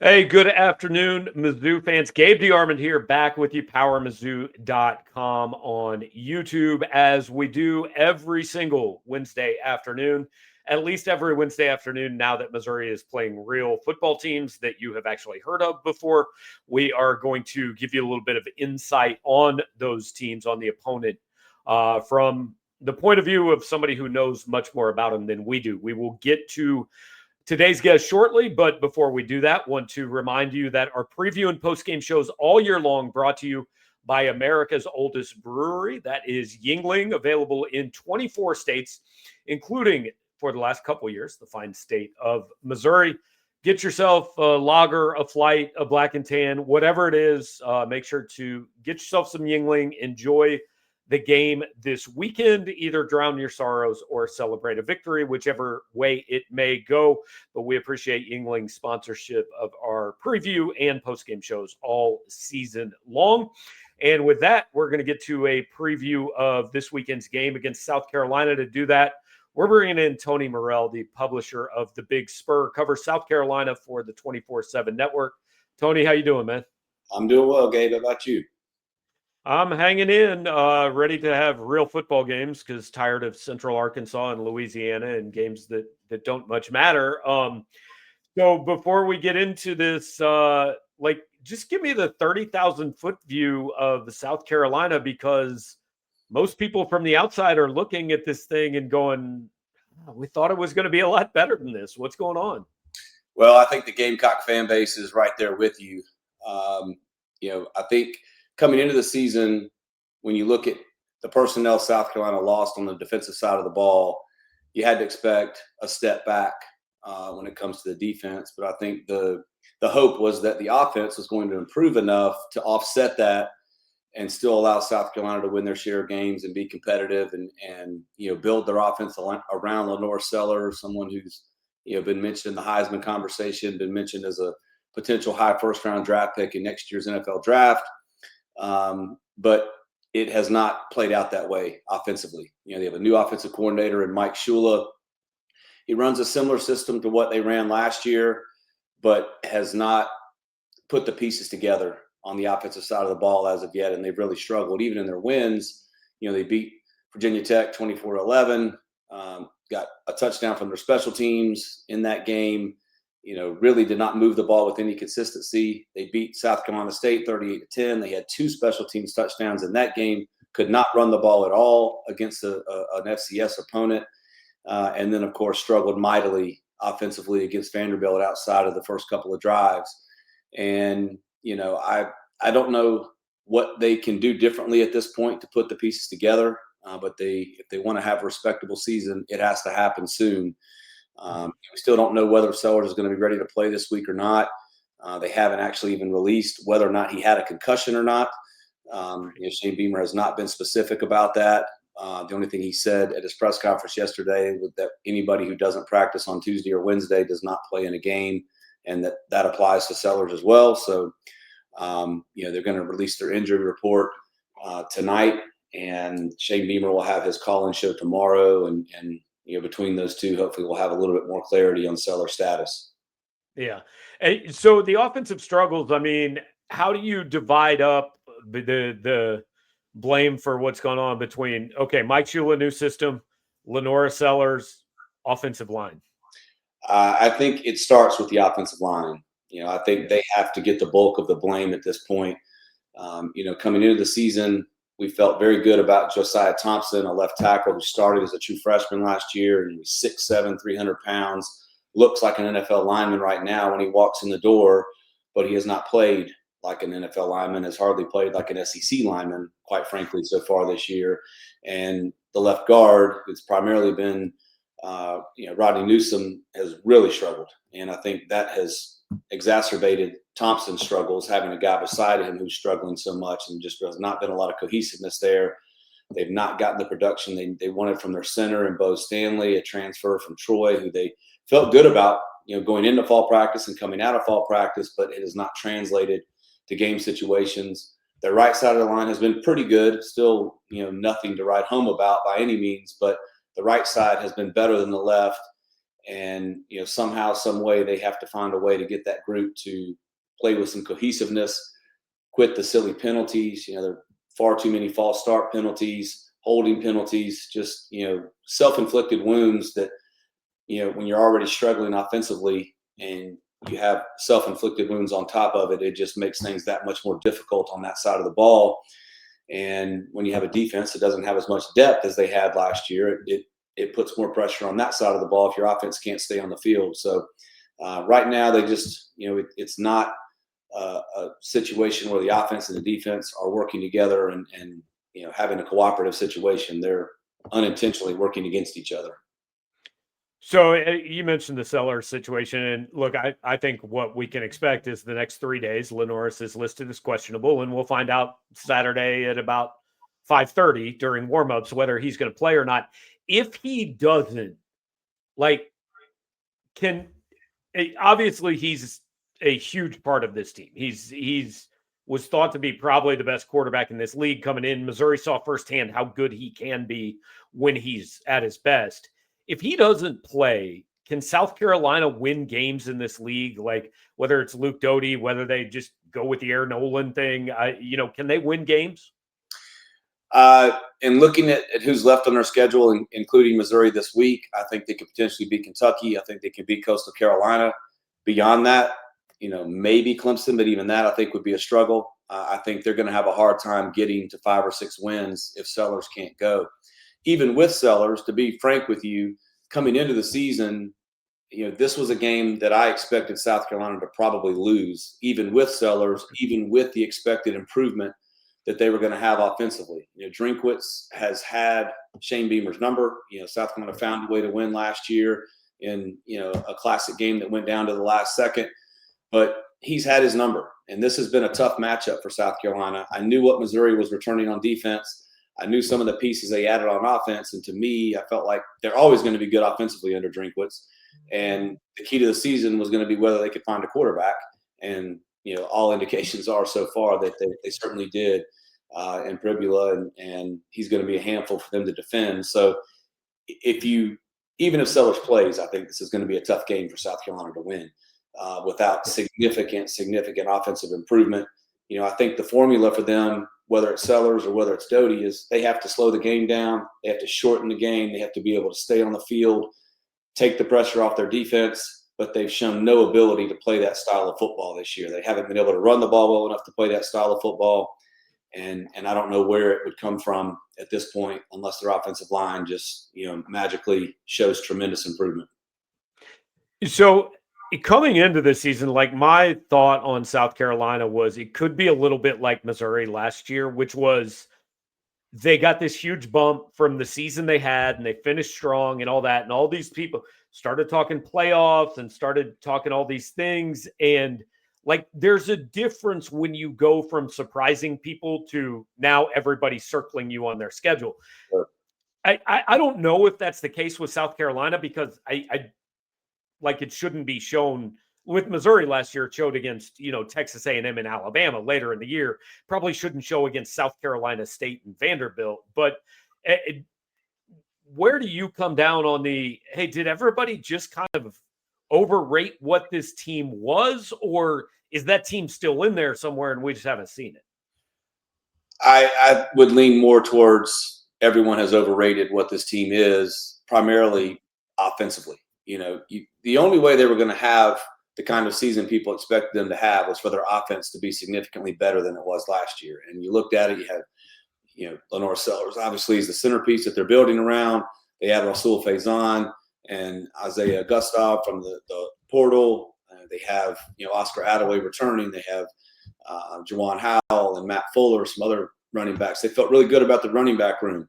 Hey, good afternoon, Mizzou fans. Gabe DeArmond here, back with you, powermizzou.com on YouTube, as we do every single Wednesday afternoon, at least every Wednesday afternoon, now that Missouri is playing real football teams that you have actually heard of before. We are going to give you a little bit of insight on those teams, on the opponent, from the point of view of somebody who knows much more about them than we do. We will get to today's guest shortly, but before we do that, want to remind you that our preview and post-game shows all year long brought to you by America's oldest brewery. That is Yuengling, available in 24 states, including, for the last couple of years, the fine state of Missouri. Get yourself a lager, a flight, a black and tan, whatever it is. Make sure to get yourself some Yuengling. Enjoy the game this weekend. Either drown your sorrows or celebrate a victory, whichever way it may go. But we appreciate Yuengling's sponsorship of our preview and post-game shows all season long. And with that, we're going to get to a preview of this weekend's game against South Carolina. To do that, we're bringing in Tony Morrell, the publisher of the Big Spur, covers South Carolina for the 24/7 network. Tony, how you doing, man? I'm doing well, Gabe. How about you? I'm hanging in, ready to have real football games because tired of Central Arkansas and Louisiana and games that don't much matter. So before we get into this, just give me the 30,000 foot view of the South Carolina, because most people from the outside are looking at this thing and going, "Oh, we thought it was going to be a lot better than this. What's going on?" Well, I think the Gamecock fan base is right there with you. I think coming into the season, when you look at the personnel South Carolina lost on the defensive side of the ball, you had to expect a step back when it comes to the defense. But I think the hope was that the offense was going to improve enough to offset that and still allow South Carolina to win their share of games and be competitive and build their offense around Lenore Sellers, someone who's been mentioned in the Heisman conversation, been mentioned as a potential high first-round draft pick in next year's NFL draft. But it has not played out that way offensively. They have a new offensive coordinator in Mike Shula. He runs a similar system to what they ran last year, but has not put the pieces together on the offensive side of the ball as of yet. And they've really struggled, even in their wins. They beat Virginia Tech 24-11, got a touchdown from their special teams in that game. Really did not move the ball with any consistency. They beat South Carolina State 38-10. They had two special teams touchdowns in that game, could not run the ball at all against an FCS opponent. And then, of course, struggled mightily offensively against Vanderbilt outside of the first couple of drives. And, I don't know what they can do differently at this point to put the pieces together. But if they want to have a respectable season, it has to happen soon. We still don't know whether Sellers is going to be ready to play this week or not. They haven't actually even released whether or not he had a concussion or not. Shane Beamer has not been specific about that. The only thing he said at his press conference yesterday was that anybody who doesn't practice on Tuesday or Wednesday does not play in a game, and that applies to Sellers as well. So, they're going to release their injury report tonight, and Shane Beamer will have his call-in show tomorrow, and between those two, hopefully we'll have a little bit more clarity on Sellers' status. Yeah. So the offensive struggles, I mean, how do you divide up the blame for what's going on between, okay, Mike Shula, new system, Lenora Sellers, offensive line? I think it starts with the offensive line. I think they have to get the bulk of the blame at this point. Coming into the season, we felt very good about Josiah Thompson, a left tackle who started as a true freshman last year, and he was 6'7", 300 pounds. Looks like an NFL lineman right now when he walks in the door, but he has not played like an NFL lineman, has hardly played like an SEC lineman, quite frankly, so far this year. And the left guard, who's primarily been, Rodney Newsom, has really struggled. And I think that has exacerbated Thompson's struggles, having a guy beside him who's struggling so much, and just there's not been a lot of cohesiveness there. They've not gotten the production they wanted from their center and Bo Stanley, a transfer from Troy, who they felt good about, going into fall practice and coming out of fall practice, but it has not translated to game situations. Their right side of the line has been pretty good, still, nothing to write home about by any means, but the right side has been better than the left. And, somehow, some way they have to find a way to get that group to play with some cohesiveness, quit the silly penalties. There are far too many false start penalties, holding penalties, just, self-inflicted wounds that, when you're already struggling offensively and you have self-inflicted wounds on top of it, it just makes things that much more difficult on that side of the ball. And when you have a defense that doesn't have as much depth as they had last year, it puts more pressure on that side of the ball if your offense can't stay on the field. So right now they just, it's not a situation where the offense and the defense are working together and having a cooperative situation. They're unintentionally working against each other. So you mentioned the Sellers situation, and look, I think what we can expect is the next 3 days, Lenoris is listed as questionable, and we'll find out Saturday at about 5:30 during warmups whether he's going to play or not. If he doesn't, obviously he's a huge part of this team. He's was thought to be probably the best quarterback in this league coming in. Missouri saw firsthand how good he can be when he's at his best. If he doesn't play, can South Carolina win games in this league? Like whether it's Luke Doty, whether they just go with the Air Nolan thing, can they win games? And looking at who's left on their schedule, including Missouri this week, I think they could potentially beat Kentucky. I think they could beat Coastal Carolina. Beyond that, maybe Clemson, but even that I think would be a struggle. I think they're going to have a hard time getting to 5 or 6 wins if Sellers can't go. Even with Sellers, to be frank with you, coming into the season, this was a game that I expected South Carolina to probably lose, even with Sellers, even with the expected improvement that they were going to have offensively. Drinkwitz has had Shane Beamer's number. South Carolina found a way to win last year in, a classic game that went down to the last second. But he's had his number, and this has been a tough matchup for South Carolina. I knew what Missouri was returning on defense. I knew some of the pieces they added on offense, and to me, I felt like they're always going to be good offensively under Drinkwitz. And the key to the season was going to be whether they could find a quarterback. And, all indications are so far that they certainly did in Pribula, and he's going to be a handful for them to defend. So even if Sellers plays, I think this is going to be a tough game for South Carolina to win without significant offensive improvement. I think the formula for them, whether it's Sellers or whether it's Doty, is they have to slow the game down. They have to shorten the game. They have to be able to stay on the field, take the pressure off their defense, but they've shown no ability to play that style of football this year. They haven't been able to run the ball well enough to play that style of football. And I don't know where it would come from at this point unless their offensive line just, magically shows tremendous improvement. So coming into this season, my thought on South Carolina was it could be a little bit like Missouri last year, which was they got this huge bump from the season they had and they finished strong and all that. And all these people started talking playoffs and started talking all these things. And there's a difference when you go from surprising people to now everybody circling you on their schedule. Sure. I don't know if that's the case with South Carolina because it shouldn't be shown with Missouri last year. It showed against, Texas A&M and Alabama later in the year. Probably shouldn't show against South Carolina State and Vanderbilt. But where do you come down on hey, did everybody just kind of overrate what this team was, or is that team still in there somewhere and we just haven't seen it? I would lean more towards everyone has overrated what this team is, primarily offensively. The only way they were going to have the kind of season people expected them to have was for their offense to be significantly better than it was last year. And you looked at it, you had, Lenore Sellers, obviously, is the centerpiece that they're building around. They have Rasul Faison and Isaiah Gustav from the portal. They have, Oscar Attaway returning. They have Juwan Howell and Matt Fuller, some other running backs. They felt really good about the running back room.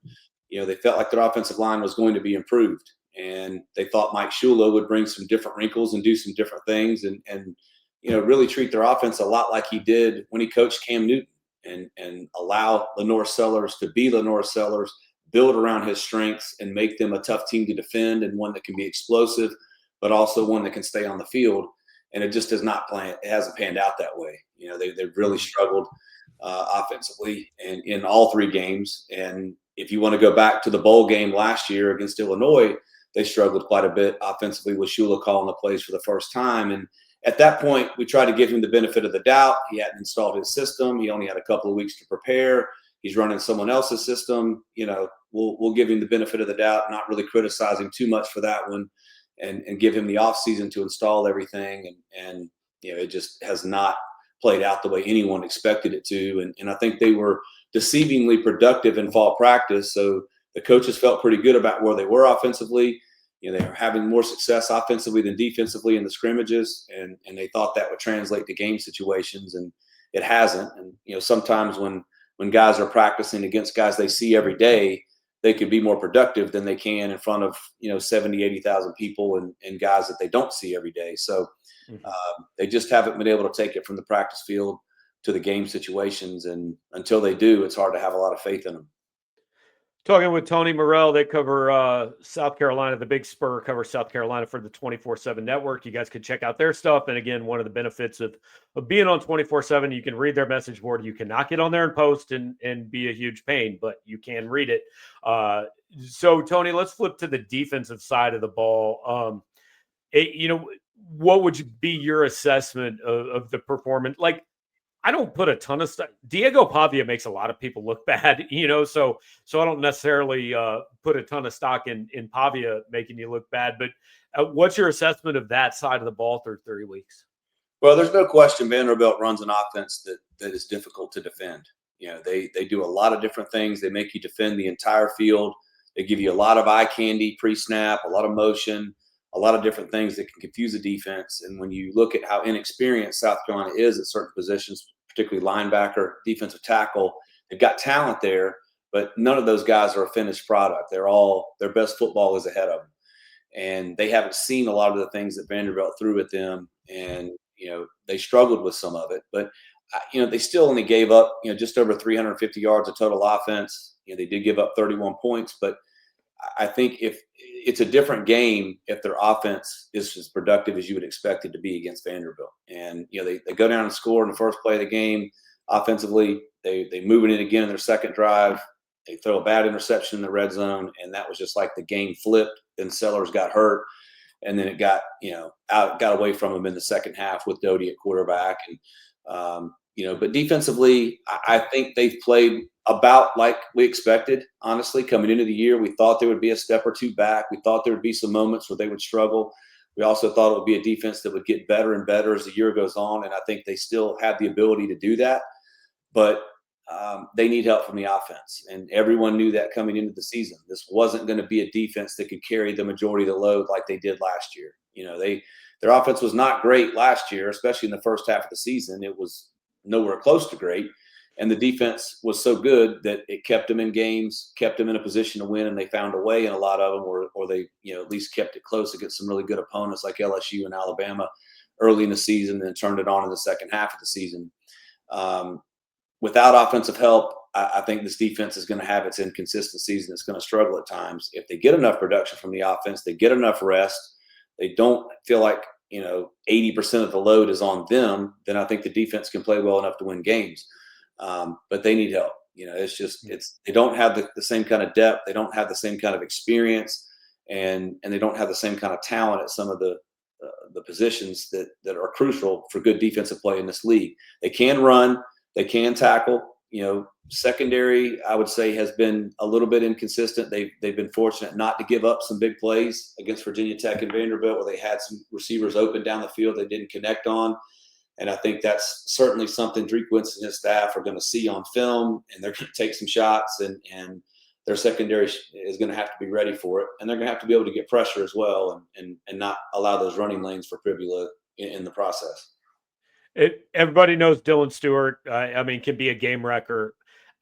They felt like their offensive line was going to be improved. And they thought Mike Shula would bring some different wrinkles and do some different things and really treat their offense a lot like he did when he coached Cam Newton and allow Lenore Sellers to be Lenore Sellers, build around his strengths and make them a tough team to defend and one that can be explosive, but also one that can stay on the field. And it just does not play. It hasn't panned out that way. They've really struggled offensively in all 3 games. And if you want to go back to the bowl game last year against Illinois, they struggled quite a bit offensively with Shula calling the plays for the first time. And at that point, we tried to give him the benefit of the doubt. He hadn't installed his system. He only had a couple of weeks to prepare. He's running someone else's system. We'll give him the benefit of the doubt, not really criticize him too much for that one, and give him the off season to install everything. And it just has not played out the way anyone expected it to. And I think they were deceivingly productive in fall practice. So the coaches felt pretty good about where they were offensively. They were having more success offensively than defensively in the scrimmages, and they thought that would translate to game situations, and it hasn't. And sometimes when guys are practicing against guys they see every day, they can be more productive than they can in front of 70, 80,000 people and guys that they don't see every day. So they just haven't been able to take it from the practice field to the game situations, and until they do, it's hard to have a lot of faith in them. Talking with Tony Morrell, they cover South Carolina. The Big Spur covers South Carolina for the 24/7 network. You guys can check out their stuff. And again, one of the benefits of being on 24/7, you can read their message board. You cannot get on there and post and be a huge pain, but you can read it. So, Tony, let's flip to the defensive side of the ball. What would be your assessment of the performance? Like, I don't put a ton of stuff. Diego Pavia makes a lot of people look bad, so I don't necessarily put a ton of stock in Pavia making you look bad. But what's your assessment of that side of the ball through 3 weeks? Well, there's no question Vanderbilt runs an offense that is difficult to defend. They do a lot of different things. They make you defend the entire field. They give you a lot of eye candy pre-snap, a lot of motion, a lot of different things that can confuse the defense. And when you look at how inexperienced South Carolina is at certain positions, particularly linebacker, defensive tackle, they've got talent there, but none of those guys are a finished product. Their best football is ahead of them. And they haven't seen a lot of the things that Vanderbilt threw at them. And, they struggled with some of it, but they still only gave up, just over 350 yards of total offense. They did give up 31 points, but I think if it's a different game if their offense is as productive as you would expect it to be against Vanderbilt. And they go down and score in the first play of the game offensively. They move it in again in their second drive. They throw a bad interception in the red zone, and that was just like the game flipped. Then Sellers got hurt, and then it got got away from him in the second half with Doty at quarterback. And but defensively, I think they've played about like we expected, honestly. Coming into the year, we thought there would be a step or two back. We thought there would be some moments where they would struggle. We also thought it would be a defense that would get better and better as the year goes on, and I think they still have the ability to do that. But they need help from the offense, and everyone knew that coming into the season. This wasn't going to be a defense that could carry the majority of the load like they did last year. Their offense was not great last year, especially in the first half of the season. It was nowhere close to great. And the defense was so good that it kept them in games, kept them in a position to win, and they found a way in a lot of them, or they at least kept it close against some really good opponents like LSU and Alabama early in the season, and then turned it on in the second half of the season. Without offensive help, I think this defense is going to have its inconsistencies, and it's going to struggle at times. If they get enough production from the offense, they get enough rest, they don't feel like 80% of the load is on them, then I think the defense can play well enough to win games. But they need help. They don't have the same kind of depth. They don't have the same kind of experience, and they don't have the same kind of talent at some of the positions that are crucial for good defensive play in this league. They can run, they can tackle. Secondary, I would say, has been a little bit inconsistent. They've been fortunate not to give up some big plays against Virginia Tech and Vanderbilt, where they had some receivers open down the field they didn't connect on. And I think that's certainly something Drinkwitz and his staff are going to see on film, and they're going to take some shots, and their secondary is going to have to be ready for it. And they're going to have to be able to get pressure as well, and not allow those running lanes for Pribula in the process. Everybody knows Dylan Stewart. Can be a game wrecker.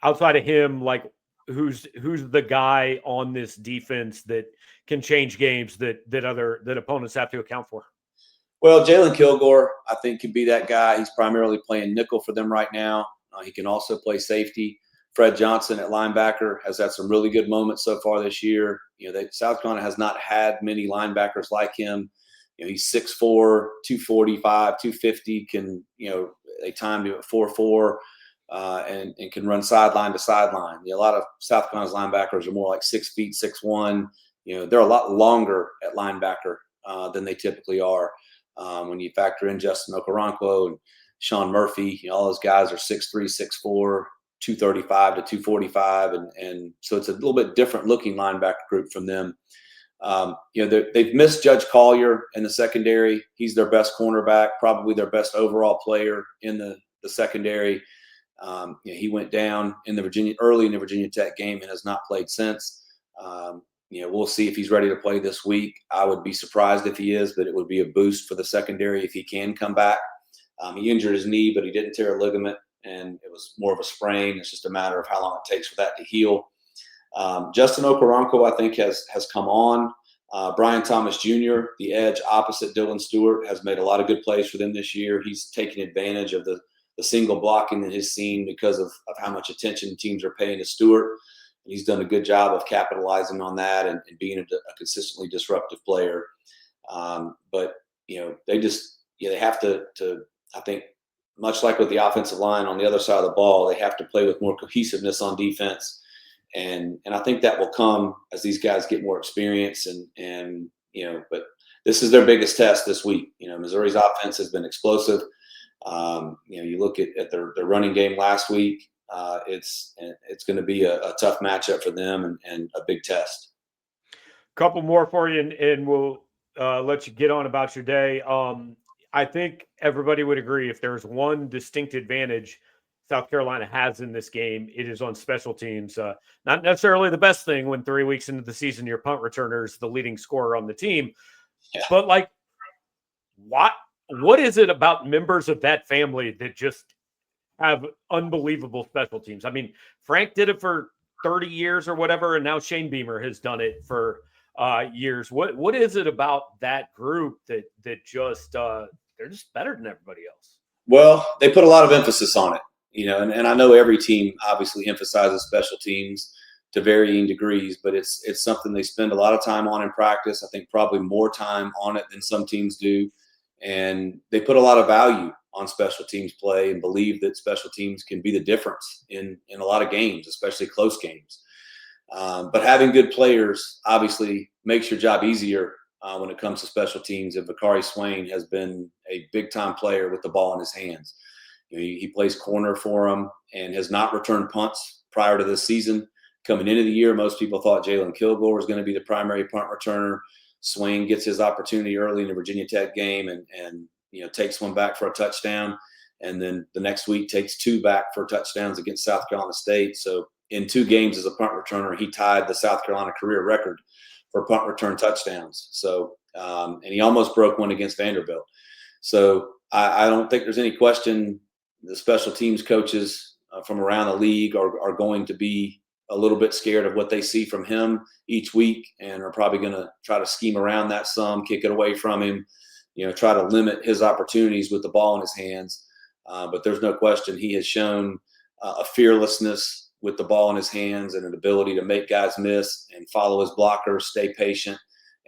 Outside of him, like who's the guy on this defense that can change games that opponents have to account for? Well, Jalen Kilgore, I think, can be that guy. He's primarily playing nickel for them right now. He can also play safety. Fred Johnson at linebacker has had some really good moments so far this year. South Carolina has not had many linebackers like him. He's 6'4", 245, 250. Can they timed him at 4'4", and can run sideline to sideline. A lot of South Carolina's linebackers are more like 6 feet, 6'1". they're a lot longer at linebacker than they typically are. When you factor in Justin Okoronkwo and Sean Murphy, all those guys are 6'3", 6'4", 235 to 245, and so it's a little bit different looking linebacker group from them. They've missed Judge Collier in the secondary. He's their best cornerback, probably their best overall player in the secondary. He went down early in the Virginia Tech game and has not played since. We'll see if he's ready to play this week. I would be surprised if he is, but it would be a boost for the secondary if he can come back. He injured his knee, but he didn't tear a ligament, and it was more of a sprain. It's just a matter of how long it takes for that to heal. Justin Okoronkwo, I think, has come on. Brian Thomas Jr., the edge opposite Dylan Stewart, has made a lot of good plays for them this year. He's taken advantage of the single blocking that he's seen because of how much attention teams are paying to Stewart. And he's done a good job of capitalizing on that and being a consistently disruptive player. But they have to, I think, much like with the offensive line on the other side of the ball, they have to play with more cohesiveness on defense. And I think that will come as these guys get more experience but this is their biggest test this week. Missouri's offense has been explosive. You look at their running game last week, it's going to be a tough matchup for them and a big test. Couple more for you and we'll let you get on about your day. I think everybody would agree if there's one distinct advantage South Carolina has in this game, it is on special teams. Not necessarily the best thing when 3 weeks into the season, your punt returner is the leading scorer on the team. Yeah. But what is it about members of that family that just have unbelievable special teams? I mean, Frank did it for 30 years or whatever, and now Shane Beamer has done it for years. What is it about that group that just they're just better than everybody else? Well, they put a lot of emphasis on it. And I know every team obviously emphasizes special teams to varying degrees, but it's something they spend a lot of time on in practice. I think probably more time on it than some teams do. And they put a lot of value on special teams play and believe that special teams can be the difference in a lot of games, especially close games. But having good players obviously makes your job easier when it comes to special teams. And Bakari Swain has been a big-time player with the ball in his hands. He plays corner for him and has not returned punts prior to this season. Coming into the year, most people thought Jalen Kilgore was going to be the primary punt returner. Swain gets his opportunity early in the Virginia Tech game and takes one back for a touchdown. And then the next week takes two back for touchdowns against South Carolina State. So in 2 games as a punt returner, he tied the South Carolina career record for punt return touchdowns. So and he almost broke one against Vanderbilt. So I don't think there's any question the special teams coaches from around the league are going to be a little bit scared of what they see from him each week and are probably going to try to scheme around that some, kick it away from him, try to limit his opportunities with the ball in his hands. But there's no question he has shown a fearlessness with the ball in his hands and an ability to make guys miss and follow his blockers, stay patient.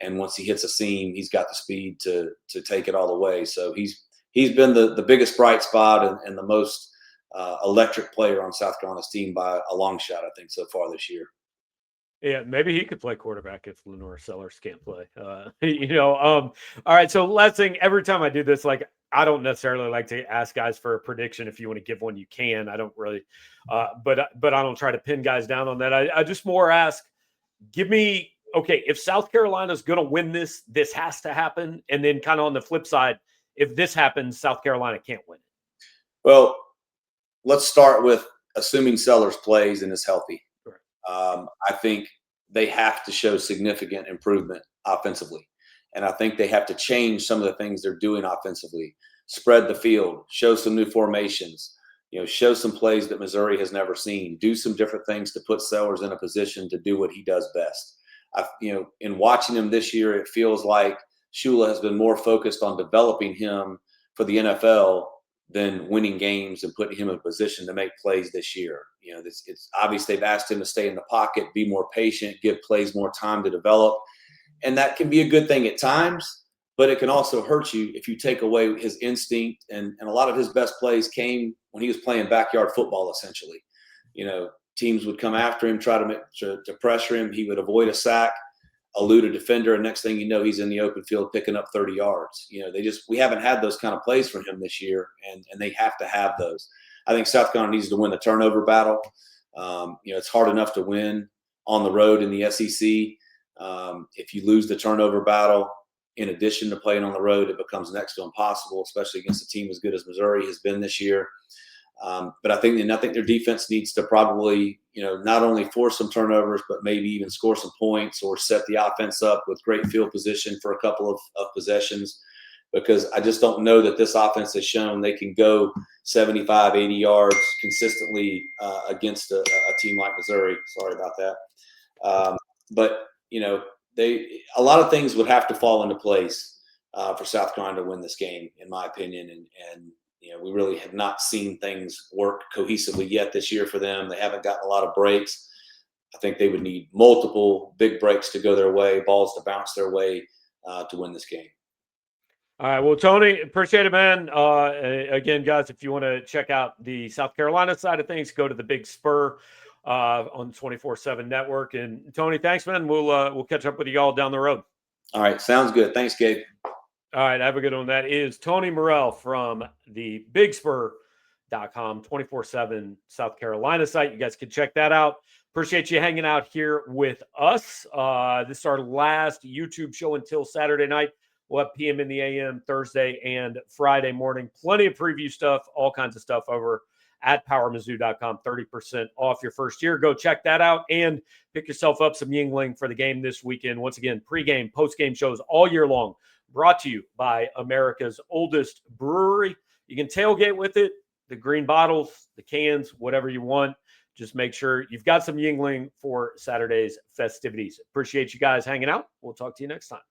And once he hits a seam, he's got the speed to take it all the way. So he's been the biggest bright spot and the most electric player on South Carolina's team by a long shot, I think, so far this year. Yeah, maybe he could play quarterback if Lenore Sellers can't play. All right. So last thing, every time I do this, I don't necessarily like to ask guys for a prediction. If you want to give one, you can. I don't really, but I don't try to pin guys down on that. I just more ask, give me, okay, if South Carolina's going to win this has to happen. And then kind of on the flip side, if this happens, South Carolina can't win it. Well, let's start with assuming Sellers plays and is healthy. Correct. I think they have to show significant improvement offensively. And I think they have to change some of the things they're doing offensively, spread the field, show some new formations, show some plays that Missouri has never seen, do some different things to put Sellers in a position to do what he does best. In watching him this year, it feels like Shula has been more focused on developing him for the NFL than winning games and putting him in a position to make plays this year. It's obvious they've asked him to stay in the pocket, be more patient, give plays more time to develop. And that can be a good thing at times, but it can also hurt you if you take away his instinct. And a lot of his best plays came when he was playing backyard football, essentially. Teams would come after him, try to pressure him. He would avoid a sack. elude a defender, and next thing you know, he's in the open field picking up 30 yards. We haven't had those kind of plays from him this year, and they have to have those. I think South Carolina needs to win the turnover battle. It's hard enough to win on the road in the SEC. If you lose the turnover battle, in addition to playing on the road, it becomes next to impossible, especially against a team as good as Missouri has been this year. But I think their defense needs to probably, not only force some turnovers, but maybe even score some points or set the offense up with great field position for a couple of possessions, because I just don't know that this offense has shown they can go 75, 80 yards consistently against a team like Missouri. Sorry about that. But a lot of things would have to fall into place for South Carolina to win this game, in my opinion. And we really have not seen things work cohesively yet this year for them. They haven't gotten a lot of breaks. I think they would need multiple big breaks to go their way, balls to bounce their way to win this game. All right. Well, Tony, appreciate it, man. Again, guys, if you want to check out the South Carolina side of things, go to the Big Spur on 24/7 network. And Tony, thanks, man. We'll catch up with you all down the road. All right. Sounds good. Thanks, Gabe. All right. Have a good one. That is Tony Morrell from the BigSpur.com 24/7 South Carolina site. You guys can check that out. Appreciate you hanging out here with us. This is our last YouTube show until Saturday night. We'll have PM in the AM Thursday and Friday morning. Plenty of preview stuff, all kinds of stuff over at PowerMizzou.com. 30% off your first year. Go check that out and pick yourself up some Yuengling for the game this weekend. Once again, pregame, postgame shows all year long. Brought to you by America's oldest brewery. You can tailgate with it, the green bottles, the cans, whatever you want. Just make sure you've got some Yuengling for Saturday's festivities. Appreciate you guys hanging out. We'll talk to you next time.